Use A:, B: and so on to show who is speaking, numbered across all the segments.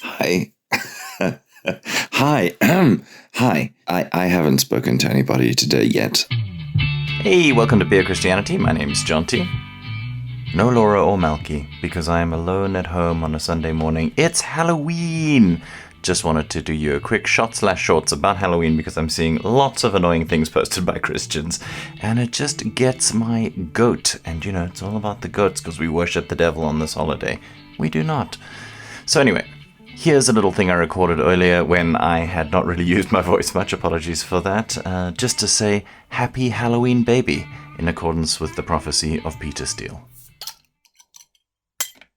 A: Hi. Hi. Hi. I haven't spoken to anybody today yet.
B: Hey, welcome to Beer Christianity. My name's Jonty. No Laura or Malky, because I am alone at home on a Sunday morning. It's Halloween! Just wanted to do you a quick short/shorts about Halloween because I'm seeing lots of annoying things posted by Christians, and it just gets my goat. And you know, it's all about the goats because we worship the devil on this holiday. We do not. So anyway, here's a little thing I recorded earlier when I had not really used my voice much. Apologies for that. Just to say, Happy Halloween, baby, in accordance with the prophecy of Peter Steele.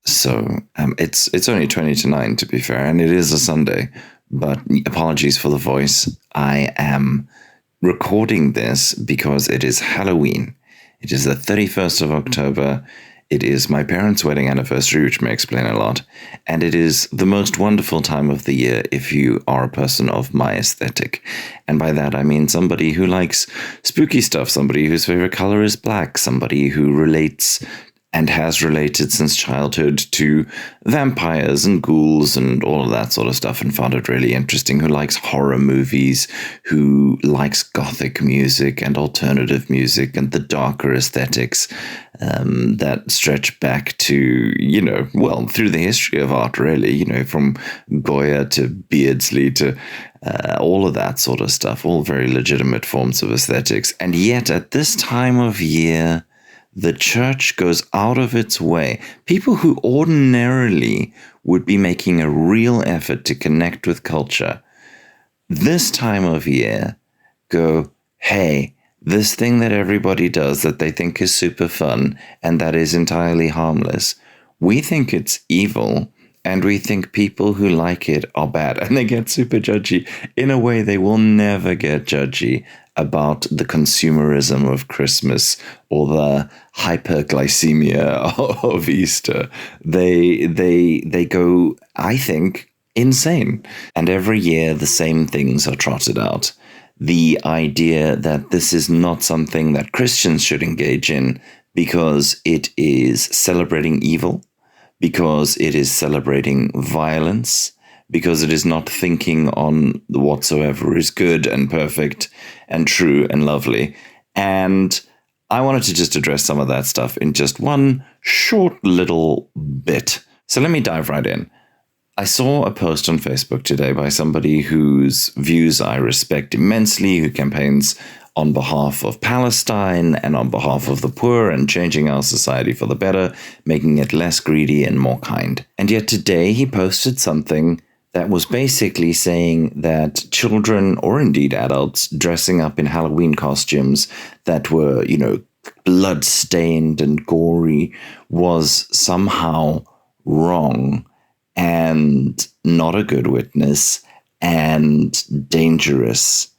A: So it's only 20 to 9 to be fair, and it is a Sunday, but apologies for the voice. I am recording this because it is Halloween. It is the 31st of October. It is my parents' wedding anniversary, which may explain a lot, and it is the most wonderful time of the year if you are a person of my aesthetic. And by that I mean somebody who likes spooky stuff, somebody whose favorite color is black, somebody who relates and has related since childhood to vampires and ghouls and all of that sort of stuff and found it really interesting, who likes horror movies, who likes gothic music and alternative music and the darker aesthetics that stretch back to, through the history of art, really, from Goya to Beardsley to all of that sort of stuff, all very legitimate forms of aesthetics. And yet at this time of year, the church goes out of its way. People who ordinarily would be making a real effort to connect with culture, this time of year go, hey, this thing that everybody does that they think is super fun and that is entirely harmless, we think it's evil and we think people who like it are bad. And they get super judgy in a way they will never get judgy about the consumerism of Christmas or the hyperglycemia of Easter. They go, I think, insane. And every year the same things are trotted out. The idea that this is not something that Christians should engage in because it is celebrating evil, because it is celebrating violence, because it is not thinking on whatsoever is good and perfect and true and lovely. And I wanted to just address some of that stuff in just one short little bit. So let me dive right in. I saw a post on Facebook today by somebody whose views I respect immensely, who campaigns on behalf of Palestine and on behalf of the poor and changing our society for the better, making it less greedy and more kind. And yet today he posted something that was basically saying that children, or indeed adults, dressing up in Halloween costumes that were, blood-stained and gory was somehow wrong and not a good witness and dangerous,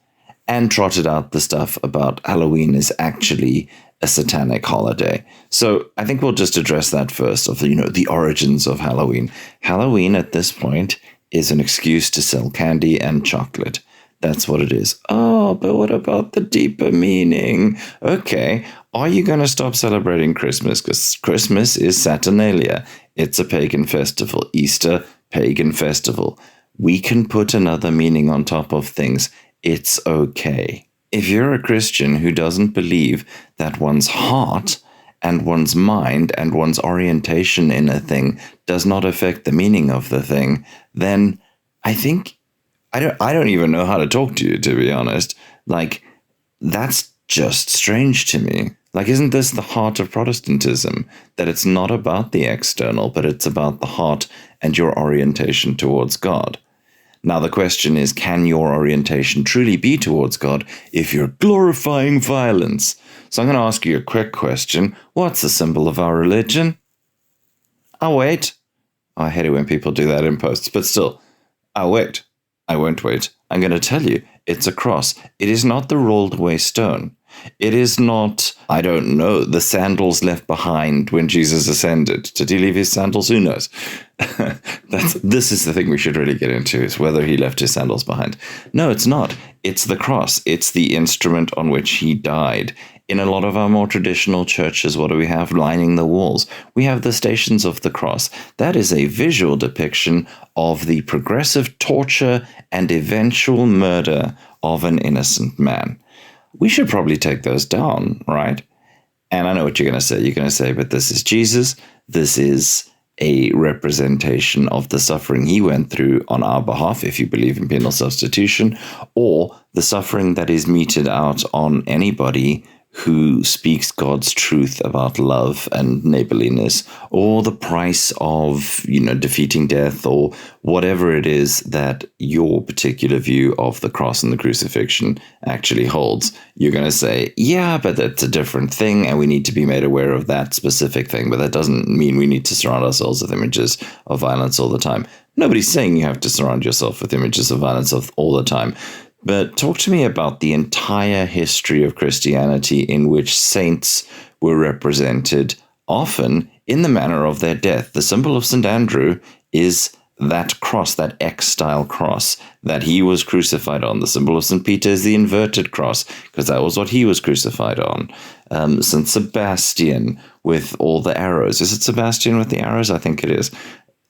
A: and trotted out the stuff about Halloween is actually a satanic holiday. So I think we'll just address that first, of the origins of Halloween. Halloween at this point is an excuse to sell candy and chocolate. That's what it is. Oh, but what about the deeper meaning? Okay, are you going to stop celebrating Christmas? Because Christmas is Saturnalia. It's a pagan festival. Easter, pagan festival. We can put another meaning on top of things. It's okay. If you're a Christian who doesn't believe that one's heart and one's mind and one's orientation in a thing does not affect the meaning of the thing, then I think I don't even know how to talk to you, to be honest. That's just strange to me. Isn't this the heart of Protestantism? That it's not about the external, but it's about the heart and your orientation towards God. Now, the question is, can your orientation truly be towards God if you're glorifying violence? So I'm going to ask you a quick question. What's the symbol of our religion? I'll wait. I hate it when people do that in posts, but still, I'll wait. I won't wait. I'm going to tell you, it's a cross. It is not the rolled away stone. It is not, I don't know, the sandals left behind when Jesus ascended. Did he leave his sandals? Who knows? This is the thing we should really get into, is whether he left his sandals behind. No, it's not. It's the cross. It's the instrument on which he died. In a lot of our more traditional churches, what do we have lining the walls? We have the Stations of the Cross. That is a visual depiction of the progressive torture and eventual murder of an innocent man. We should probably take those down, right? And I know what you're going to say. You're going to say, but this is Jesus. This is a representation of the suffering he went through on our behalf, if you believe in penal substitution, or the suffering that is meted out on anybody who speaks God's truth about love and neighborliness, or the price of, defeating death, or whatever it is that your particular view of the cross and the crucifixion actually holds. You're going to say, yeah, but that's a different thing, and we need to be made aware of that specific thing, but that doesn't mean we need to surround ourselves with images of violence all the time. Nobody's saying you have to surround yourself with images of violence all the time. But talk to me about the entire history of Christianity in which saints were represented, often in the manner of their death. The symbol of St. Andrew is that cross, that X-style cross that he was crucified on. The symbol of St. Peter is the inverted cross, because that was what he was crucified on. St. Sebastian with all the arrows. Is it Sebastian with the arrows? I think it is.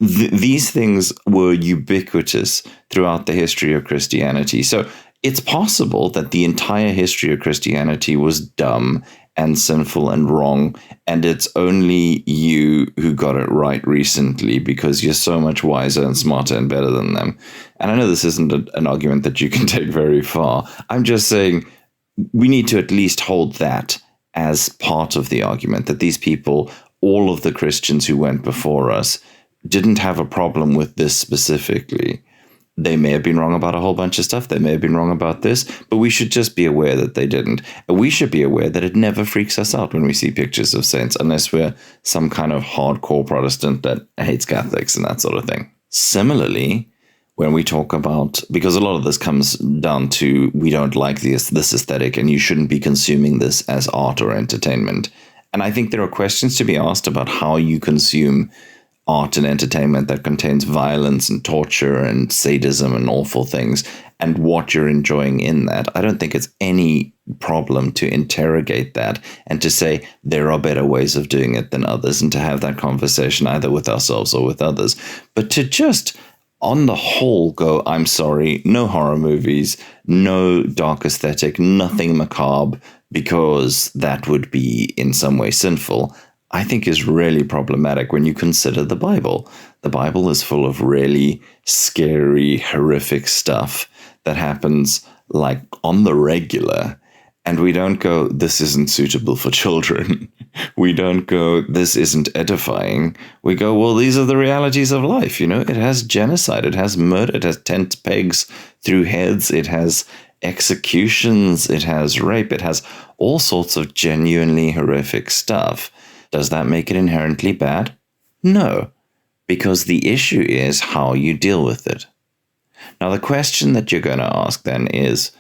A: These things were ubiquitous throughout the history of Christianity. So it's possible that the entire history of Christianity was dumb and sinful and wrong, and it's only you who got it right recently because you're so much wiser and smarter and better than them. And I know this isn't an argument that you can take very far. I'm just saying we need to at least hold that as part of the argument, that these people, all of the Christians who went before us, didn't have a problem with this specifically. They may have been wrong about a whole bunch of stuff. They may have been wrong about this, but we should just be aware that they didn't. And we should be aware that it never freaks us out when we see pictures of saints, unless we're some kind of hardcore Protestant that hates Catholics and that sort of thing. Similarly, when we talk about, because a lot of this comes down to, we don't like this aesthetic and you shouldn't be consuming this as art or entertainment. And I think there are questions to be asked about how you consume art and entertainment that contains violence and torture and sadism and awful things, and what you're enjoying in that. I don't think it's any problem to interrogate that and to say there are better ways of doing it than others, and to have that conversation either with ourselves or with others. But to just, on the whole, go, I'm sorry, no horror movies, no dark aesthetic, nothing macabre, because that would be in some way sinful, I think is really problematic when you consider the Bible. The Bible is full of really scary, horrific stuff that happens like on the regular. And we don't go, this isn't suitable for children. We don't go, this isn't edifying. We go, well, these are the realities of life. It has genocide, it has murder, it has tent pegs through heads, it has executions, it has rape, it has all sorts of genuinely horrific stuff. Does that make it inherently bad? No, because the issue is how you deal with it. Now, the question that you're going to ask then is,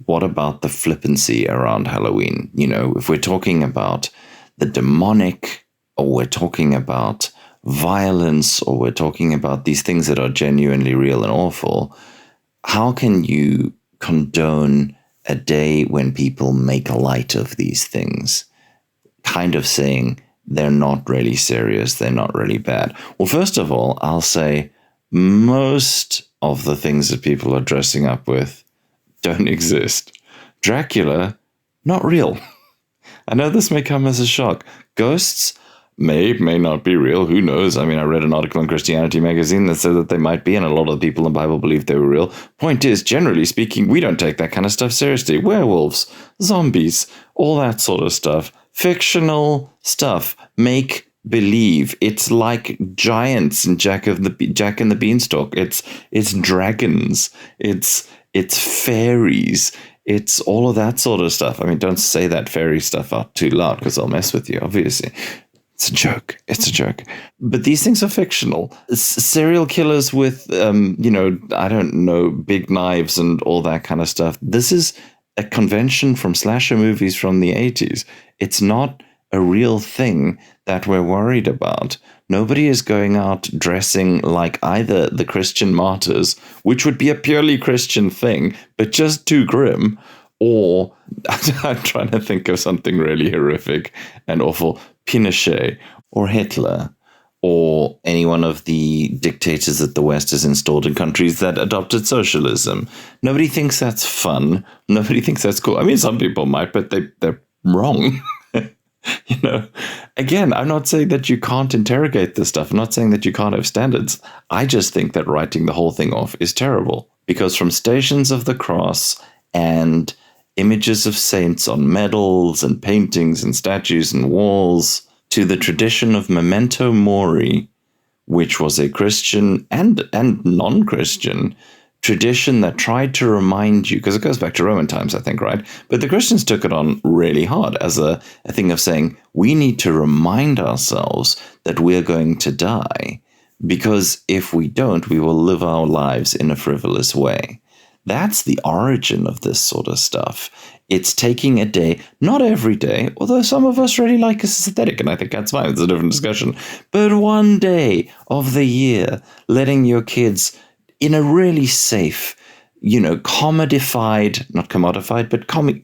A: what about the flippancy around Halloween? If we're talking about the demonic, or we're talking about violence, or we're talking about these things that are genuinely real and awful, how can you condone a day when people make light of these things? Kind of saying they're not really serious, they're not really bad. Well, first of all, I'll say most of the things that people are dressing up with don't exist. Dracula, not real. I know this may come as a shock. Ghosts may not be real. Who knows? I mean, I read an article in Christianity magazine that said that they might be, and a lot of the people in the Bible believed they were real. Point is, generally speaking, we don't take that kind of stuff seriously. Werewolves, zombies, all that sort of stuff. Fictional stuff. Make believe. It's like giants and Jack and the Beanstalk. It's dragons. It's fairies. It's all of that sort of stuff. I mean, don't say that fairy stuff out too loud because I'll mess with you, obviously. It's a joke. It's a joke. But these things are fictional. Serial killers with, I don't know, big knives and all that kind of stuff. This is a convention from slasher movies from the 80s. It's not a real thing that we're worried about. Nobody is going out dressing like either the Christian martyrs, which would be a purely Christian thing, but just too grim, Or I'm trying to think of something really horrific and awful. Pinochet or Hitler or any one of the dictators that the West has installed in countries that adopted socialism. Nobody thinks that's fun. Nobody thinks that's cool. I mean, some people might, but they're wrong. You know, again, I'm not saying that you can't interrogate this stuff. I'm not saying that you can't have standards. I just think that writing the whole thing off is terrible, because from Stations of the Cross and images of saints on medals and paintings and statues and walls to the tradition of memento mori, which was a Christian and non-Christian tradition that tried to remind you, because it goes back to Roman times, I think, right? But the Christians took it on really hard as a thing of saying, we need to remind ourselves that we're going to die, because if we don't, we will live our lives in a frivolous way. That's the origin of this sort of stuff. It's taking a day, not every day, although some of us really like aesthetic, and I think that's fine, it's a different discussion, but one day of the year, letting your kids in a really safe, commodified, not commodified, but comic,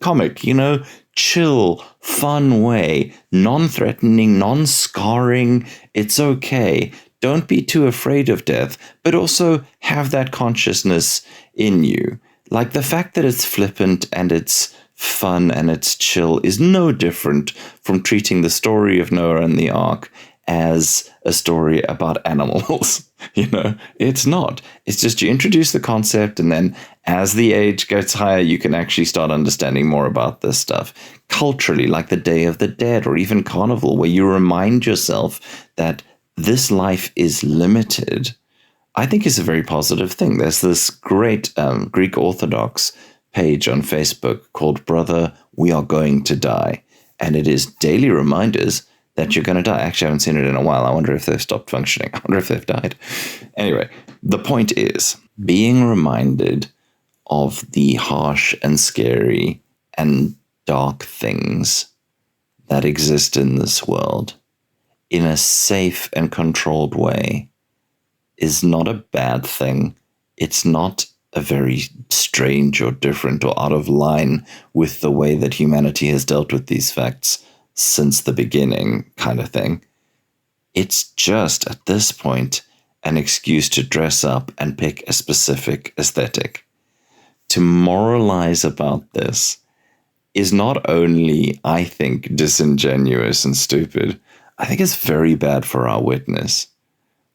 A: chill, fun way, non-threatening, non-scarring. It's okay. Don't be too afraid of death, but also have that consciousness in you. Like the fact that it's flippant and it's fun and it's chill is no different from treating the story of Noah and the Ark as a story about animals. It's not. It's just you introduce the concept, and then as the age gets higher, you can actually start understanding more about this stuff. Culturally, like the Day of the Dead or even Carnival, where you remind yourself that this life is limited, I think is a very positive thing. There's this great Greek Orthodox page on Facebook called Brother, We Are Going to Die. And it is daily reminders that you're going to die. Actually, I haven't seen it in a while. I wonder if they've stopped functioning. I wonder if they've died. Anyway, the point is being reminded of the harsh and scary and dark things that exist in this world in a safe and controlled way is not a bad thing. It's not a very strange or different or out of line with the way that humanity has dealt with these facts since the beginning kind of thing. It's just, at this point, an excuse to dress up and pick a specific aesthetic. To moralize about this is not only, I think, disingenuous and stupid, I think it's very bad for our witness.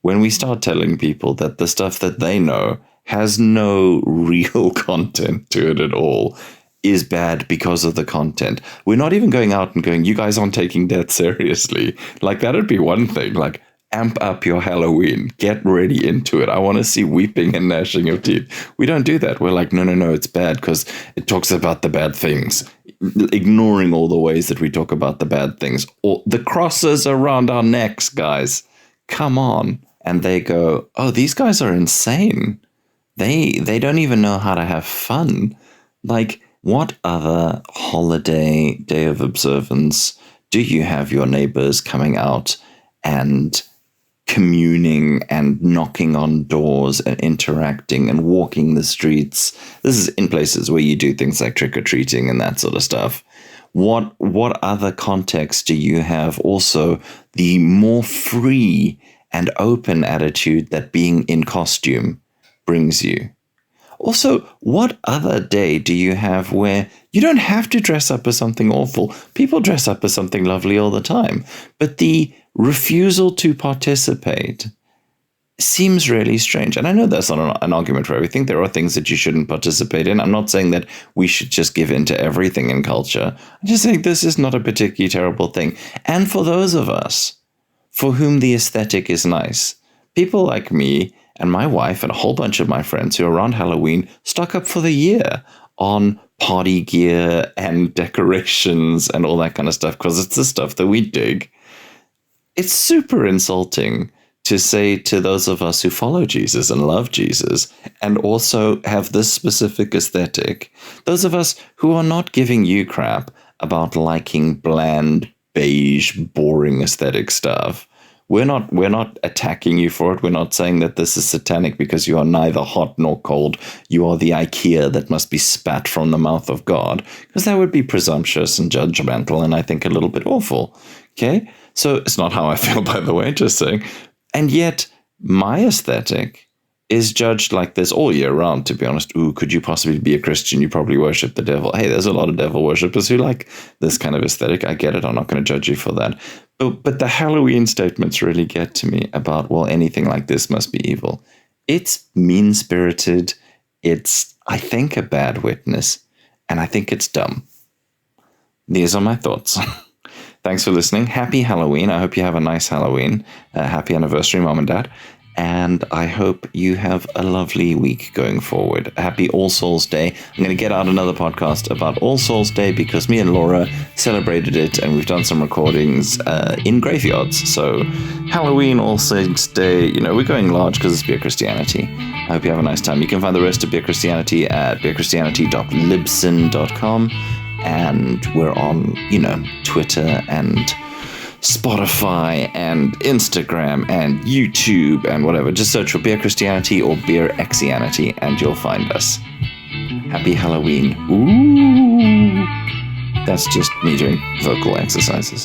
A: When we start telling people that the stuff that they know has no real content to it at all, is bad because of the content. We're not even going out and going, you guys aren't taking death seriously. Like, that'd be one thing. Like, amp up your Halloween. Get ready into it. I want to see weeping and gnashing of teeth. We don't do that. We're like, no, it's bad because it talks about the bad things. Ignoring all the ways that we talk about the bad things. Or the crosses around our necks, guys. Come on. And they go, oh, these guys are insane. They don't even know how to have fun. Like, what other holiday, day of observance do you have your neighbors coming out and communing and knocking on doors and interacting and walking the streets? This is in places where you do things like trick-or-treating and that sort of stuff. What other context do you have also the more free and open attitude that being in costume brings you? Also, what other day do you have where you don't have to dress up as something awful? People dress up as something lovely all the time. But the refusal to participate seems really strange. And I know that's not an argument for everything. There are things that you shouldn't participate in. I'm not saying that we should just give in to everything in culture. I'm just saying this is not a particularly terrible thing. And for those of us for whom the aesthetic is nice, people like me and my wife and a whole bunch of my friends who around Halloween stock up for the year on party gear and decorations and all that kind of stuff because it's the stuff that we dig. It's super insulting to say to those of us who follow Jesus and love Jesus and also have this specific aesthetic, those of us who are not giving you crap about liking bland, beige, boring aesthetic stuff. We're not attacking you for it. We're not saying that this is satanic because you are neither hot nor cold. You are the IKEA that must be spat from the mouth of God, because that would be presumptuous and judgmental and I think a little bit awful. Okay? So it's not how I feel, by the way, just saying. And yet my aesthetic is judged like this all year round, to be honest. Ooh, could you possibly be a Christian? You probably worship the devil. Hey, there's a lot of devil worshippers who like this kind of aesthetic. I get it. I'm not going to judge you for that. But the Halloween statements really get to me about, well, anything like this must be evil. It's mean-spirited. It's, I think, a bad witness. And I think it's dumb. These are my thoughts. Thanks for listening. Happy Halloween. I hope you have a nice Halloween. Happy anniversary, Mom and Dad. And I hope you have a lovely week going forward. Happy All Souls Day. I'm going to get out another podcast about All Souls Day because me and Laura celebrated it and we've done some recordings in graveyards. So Halloween, All Saints Day, we're going large because it's Beer Christianity. I hope you have a nice time. You can find the rest of Beer Christianity at beerchristianity.libsyn.com. And we're on, Twitter and Spotify and Instagram and YouTube and whatever. Just search for Beer Christianity or Beer Exianity and you'll find us. Happy Halloween. Ooh. That's just me doing vocal exercises.